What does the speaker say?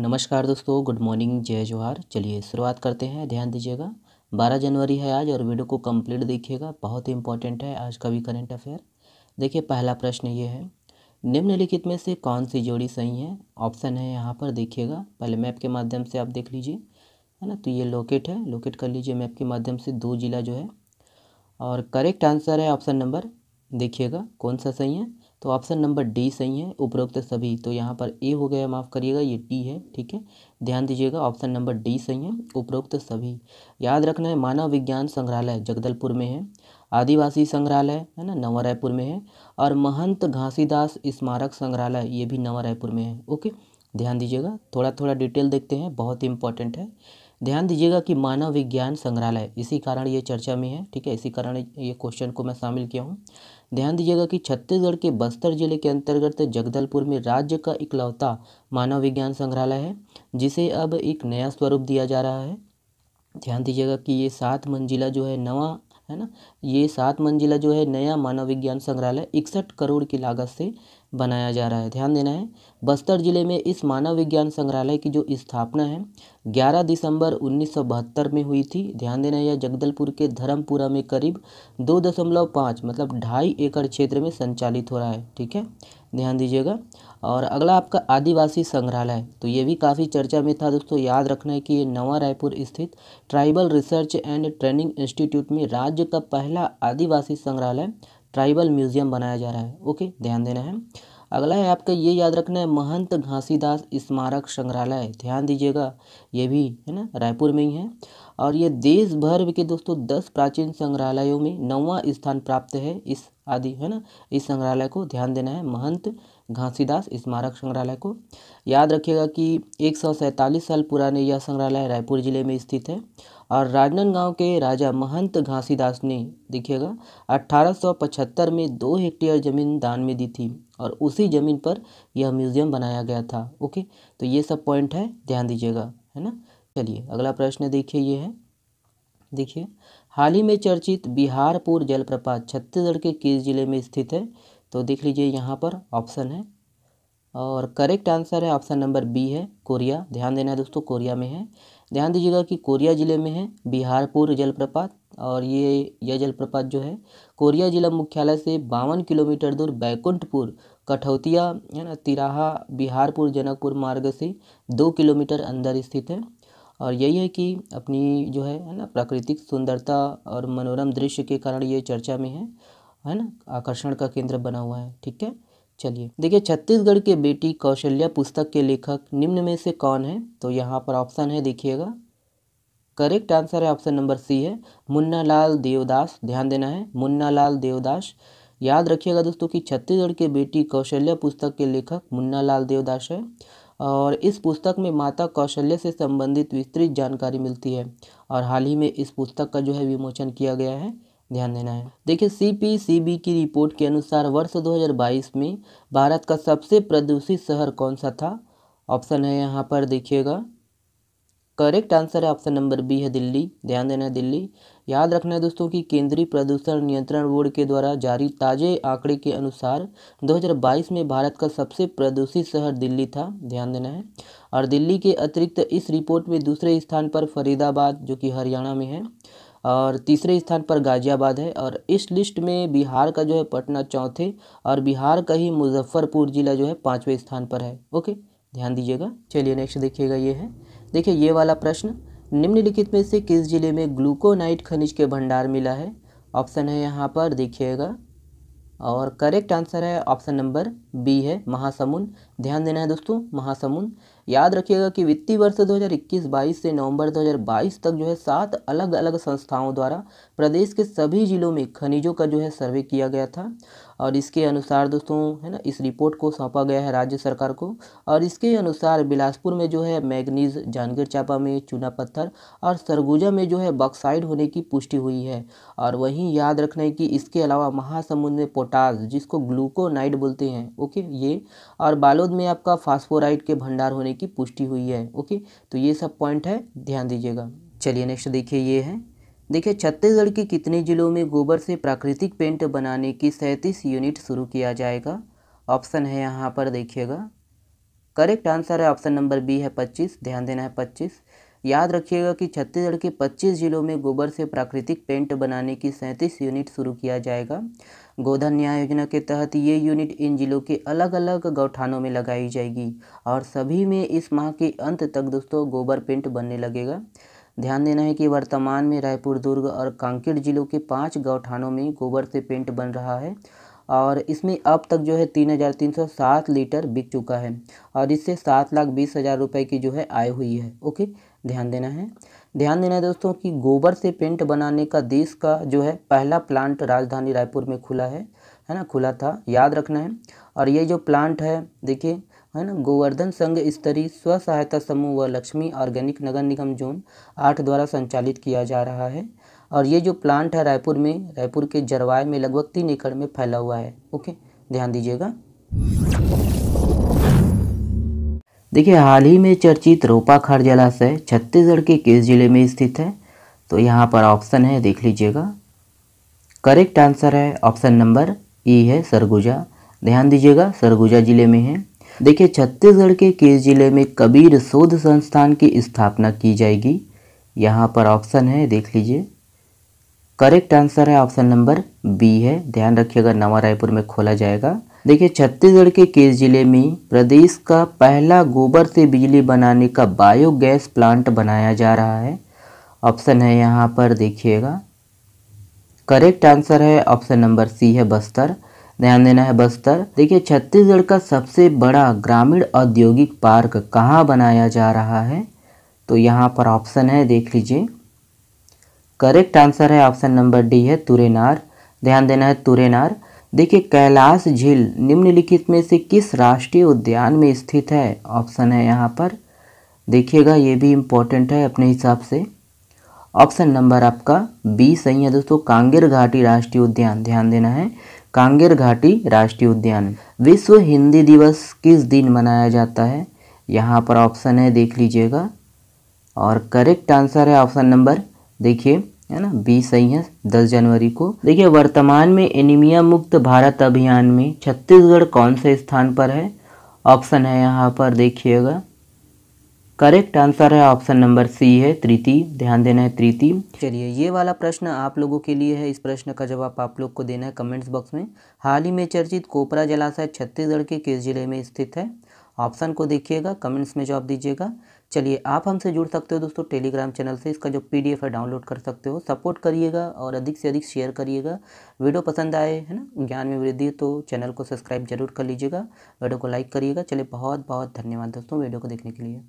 नमस्कार दोस्तों, good morning, जय जोहार। चलिए शुरुआत करते हैं। ध्यान दीजिएगा, 12 जनवरी है आज और वीडियो को कंप्लीट देखिएगा, बहुत ही इंपॉर्टेंट है आज का भी करंट अफेयर। देखिए पहला प्रश्न ये है, निम्नलिखित में से कौन सी जोड़ी सही है। ऑप्शन है यहाँ पर, देखिएगा पहले मैप के माध्यम से आप देख लीजिए, है ना। तो ये लोकेट है, लोकेट कर लीजिए मैप के माध्यम से 2 जिला जो है। और करेक्ट आंसर है ऑप्शन नंबर, देखिएगा कौन सा सही है। तो ऑप्शन नंबर डी सही है, उपरोक्त सभी। तो यहाँ पर ए हो गया, माफ़ करिएगा, ये डी है, ठीक है। ध्यान दीजिएगा, ऑप्शन नंबर डी सही है, उपरोक्त सभी। याद रखना है, मानव विज्ञान संग्रहालय जगदलपुर में है, आदिवासी संग्रहालय है ना नवा रायपुर में है, और महंत घासीदास स्मारक संग्रहालय ये भी नवा रायपुर में है। ओके, ध्यान दीजिएगा, थोड़ा थोड़ा डिटेल देखते हैं, बहुत ही इंपॉर्टेंट है। ध्यान दीजिएगा कि मानव विज्ञान संग्रहालय, इसी कारण ये चर्चा में है, ठीक है, इसी कारण ये क्वेश्चन को मैं शामिल किया हूँ। ध्यान दीजिएगा कि छत्तीसगढ़ के बस्तर जिले के अंतर्गत जगदलपुर में राज्य का इकलौता मानव विज्ञान संग्रहालय है, जिसे अब एक नया स्वरूप दिया जा रहा है। ध्यान दीजिएगा कि ये 7 मंजिला जो है नवा, है ना, ये 7 मंजिला जो है नया मानव विज्ञान संग्रहालय 61 करोड़ की लागत से बनाया जा रहा है। ध्यान देना है, बस्तर जिले में इस मानव विज्ञान संग्रहालय की जो स्थापना है 11 दिसंबर 1972 में हुई थी। ध्यान देना है, यह जगदलपुर के धर्मपुरा में करीब 2.5 मतलब 2.5 एकड़ क्षेत्र में संचालित हो रहा है, ठीक है, ध्यान दीजिएगा। और अगला आपका आदिवासी संग्रहालय, तो ये भी काफ़ी चर्चा में था दोस्तों। याद रखना है कि ये नवा रायपुर स्थित tribal research and training institute में राज्य का पहला आदिवासी संग्रहालय ट्राइबल म्यूजियम बनाया जा रहा है। ओके, ध्यान देना है। अगला है आपका, ये याद रखना है, महंत घासीदास स्मारक संग्रहालय। ध्यान दीजिएगा, ये भी है ना रायपुर में ही है, और ये देश भर के दोस्तों 10 प्राचीन संग्रहालयों में 9वां स्थान प्राप्त है इस आदि, है ना, इस संग्रहालय को। ध्यान देना है, महंत घासीदास स्मारक संग्रहालय को। याद रखिएगा कि 147 साल पुराने यह संग्रहालय रायपुर जिले में स्थित है, और राजनांदगांव के राजा महंत घासीदास ने, देखिएगा, 1875 में 2 हेक्टेयर जमीन दान में दी थी, और उसी जमीन पर यह म्यूजियम बनाया गया था। ओके, तो ये सब पॉइंट है, ध्यान दीजिएगा, है ना। चलिए अगला प्रश्न देखिए, ये है, देखिए, हाल ही में चर्चित बिहारपुर जलप्रपात छत्तीसगढ़ के किस जिले में स्थित है। तो देख लीजिए यहाँ पर ऑप्शन है, और करेक्ट आंसर है ऑप्शन नंबर बी है, कोरिया। ध्यान देना है दोस्तों, कोरिया में है। ध्यान दीजिएगा कि कोरिया जिले में है बिहारपुर जलप्रपात, और यह जलप्रपात जो है कोरिया जिला मुख्यालय से 52 किलोमीटर दूर बैकुंठपुर कठौतिया, है ना, तिराहा बिहारपुर जनकपुर मार्ग से 2 किलोमीटर अंदर स्थित है। और यही है कि अपनी जो है ना प्राकृतिक सुंदरता और मनोरम दृश्य के कारण ये चर्चा में है ना, आकर्षण का केंद्र बना हुआ है, ठीक है। चलिए देखिए, छत्तीसगढ़ के बेटी कौशल्या पुस्तक के लेखक निम्न में से कौन है। तो यहाँ पर ऑप्शन है, देखिएगा, करेक्ट आंसर है ऑप्शन नंबर सी है, मुन्नालाल देवदास। ध्यान देना है, मुन्नालाल देवदास। याद रखिएगा दोस्तों कि छत्तीसगढ़ के बेटी कौशल्या पुस्तक के लेखक मुन्नालाल देवदास है, और इस पुस्तक में माता कौशल्या से संबंधित विस्तृत जानकारी मिलती है, और हाल ही में इस पुस्तक का जो है विमोचन किया गया है। ध्यान देना है। देखिए, CPCB की रिपोर्ट के अनुसार वर्ष 2022 में भारत का सबसे प्रदूषित शहर कौन सा था। ऑप्शन है यहाँ पर, देखिएगा, करेक्ट आंसर है ऑप्शन नंबर बी है, दिल्ली। ध्यान देना है, दिल्ली। याद रखना है दोस्तों कि केंद्रीय प्रदूषण नियंत्रण बोर्ड के द्वारा जारी ताजे आंकड़े के अनुसार 2022 में भारत का सबसे प्रदूषित शहर दिल्ली था। ध्यान देना है। और दिल्ली के अतिरिक्त इस रिपोर्ट में दूसरे स्थान पर फरीदाबाद, जो कि हरियाणा में है, और तीसरे स्थान पर गाजियाबाद है, और इस लिस्ट में बिहार का जो है पटना चौथे, और बिहार का ही मुजफ्फरपुर जिला जो है 5वें स्थान पर है। ओके, ध्यान दीजिएगा। चलिए नेक्स्ट देखिएगा, ये है, देखिए ये वाला प्रश्न, निम्नलिखित में से किस जिले में ग्लूकोनाइट खनिज के भंडार मिला है। ऑप्शन है यहाँ पर, देखिएगा, और करेक्ट आंसर है ऑप्शन नंबर बी है, महासमुंद। ध्यान देना है दोस्तों, महासमुंद। याद रखिएगा कि वित्तीय वर्ष 2021-22 से नवंबर 2022 तक जो है 7 अलग अलग संस्थाओं द्वारा प्रदेश के सभी जिलों में खनिजों का जो है सर्वे किया गया था, और इसके अनुसार दोस्तों, है ना, इस रिपोर्ट को सौंपा गया है राज्य सरकार को, और इसके अनुसार बिलासपुर में जो है मैग्नीज, जांजगीर चांपा में चूना पत्थर, और सरगुजा में जो है बॉक्साइड होने की पुष्टि हुई है। और वहीं याद रखना है कि इसके अलावा महासमुंद में पोटास, जिसको ग्लूकोनाइट बोलते हैं, ओके, ये, और बालोद में आपका फास्फोराइट के भंडार होने की पुष्टि हुई है। ओके, तो ये सब पॉइंट है, ध्यान दीजिएगा। चलिए नेक्स्ट देखिए, ये है, देखिए, छत्तीसगढ़ के कितने जिलों में गोबर से प्राकृतिक पेंट बनाने की 37 यूनिट शुरू किया जाएगा। ऑप्शन है यहाँ पर, देखिएगा, करेक्ट आंसर है ऑप्शन नंबर बी है 25, ध्यान देना है 25। याद रखिएगा कि छत्तीसगढ़ के 25 जिलों में गोबर से प्राकृतिक पेंट बनाने की 37 यूनिट शुरू किया जाएगा। गोधन न्याय योजना के तहत ये यूनिट इन जिलों के अलग अलग गौठानों में लगाई जाएगी और सभी में इस माह के अंत तक दोस्तों गोबर पेंट बनने लगेगा। ध्यान देना है कि वर्तमान में रायपुर, दुर्ग और कांकेर जिलों के 5 गौठानों में गोबर से पेंट बन रहा है और इसमें अब तक जो है 3,307 लीटर बिक चुका है और इससे 7,20,000 रुपये की जो है आय हुई है। ओके, ध्यान देना है दोस्तों कि गोबर से पेंट बनाने का देश का जो है पहला प्लांट राजधानी रायपुर में खुला है ना, खुला था, याद रखना है। और ये जो प्लांट है देखिए है ना, गोवर्धन संघ स्तरीय स्व सहायता समूह व लक्ष्मी ऑर्गेनिक नगर निगम जोन 8 द्वारा संचालित किया जा रहा है और ये जो प्लांट है रायपुर के जरवाय में लगभग 3 एकड़ में फैला हुआ है। ओके, ध्यान दीजिएगा। देखिए, हाल ही में चर्चित रोपाखार जलाशय छत्तीसगढ़ के किस जिले में स्थित है? तो यहाँ पर ऑप्शन है, देख लीजिएगा। करेक्ट आंसर है ऑप्शन नंबर ई है सरगुजा। ध्यान दीजिएगा, सरगुजा जिले में है। देखिए, छत्तीसगढ़ के किस जिले में कबीर शोध संस्थान की स्थापना की जाएगी? यहाँ पर ऑप्शन है, देख लीजिए। करेक्ट आंसर है ऑप्शन नंबर बी है, ध्यान रखिएगा, नवा रायपुर में खोला जाएगा। देखिए, छत्तीसगढ़ के किस जिले में प्रदेश का पहला गोबर से बिजली बनाने का बायोगैस प्लांट बनाया जा रहा है? ऑप्शन है यहाँ पर, देखिएगा। करेक्ट आंसर है ऑप्शन नंबर सी है बस्तर। ध्यान देना है, बस्तर। देखिए, छत्तीसगढ़ का सबसे बड़ा ग्रामीण औद्योगिक पार्क कहाँ बनाया जा रहा है? तो यहाँ पर ऑप्शन है, देख लीजिए। करेक्ट आंसर है ऑप्शन नंबर डी है तुरेनार। ध्यान देना है, तुरेनार। देखिए, कैलाश झील निम्नलिखित में से किस राष्ट्रीय उद्यान में स्थित है? ऑप्शन है यहाँ पर, देखिएगा, ये भी इम्पोर्टेंट है अपने हिसाब से। ऑप्शन नंबर आपका बी सही है दोस्तों, कांगेर घाटी राष्ट्रीय उद्यान। ध्यान देना है, कांगेर घाटी राष्ट्रीय उद्यान। विश्व हिंदी दिवस किस दिन मनाया जाता है? यहाँ पर ऑप्शन है, देख लीजिएगा। और करेक्ट आंसर है ऑप्शन नंबर, देखिए, है ना, बी सही है, 10 जनवरी को। देखिए, वर्तमान में एनीमिया मुक्त भारत अभियान में छत्तीसगढ़ कौन से स्थान पर है? ऑप्शन है यहाँ पर, देखिएगा। करेक्ट आंसर है ऑप्शन नंबर सी है तृतीय। ध्यान देना है, तृतीय। चलिए, ये वाला प्रश्न आप लोगों के लिए है। इस प्रश्न का जवाब आप लोग को देना है कमेंट्स बॉक्स में। हाल ही में चर्चित कोपरा जलाशय छत्तीसगढ़ के किस जिले में स्थित है? ऑप्शन को देखिएगा, कमेंट्स में जवाब दीजिएगा। चलिए, आप हमसे जुड़ सकते हो दोस्तों टेलीग्राम चैनल से। इसका जो PDF है डाउनलोड कर सकते हो। सपोर्ट करिएगा और अधिक से अधिक शेयर करिएगा। वीडियो पसंद आए, है ना, ज्ञान में वृद्धि, तो चैनल को सब्सक्राइब जरूर कर लीजिएगा, वीडियो को लाइक करिएगा। चलिए, बहुत बहुत धन्यवाद दोस्तों वीडियो को देखने के लिए।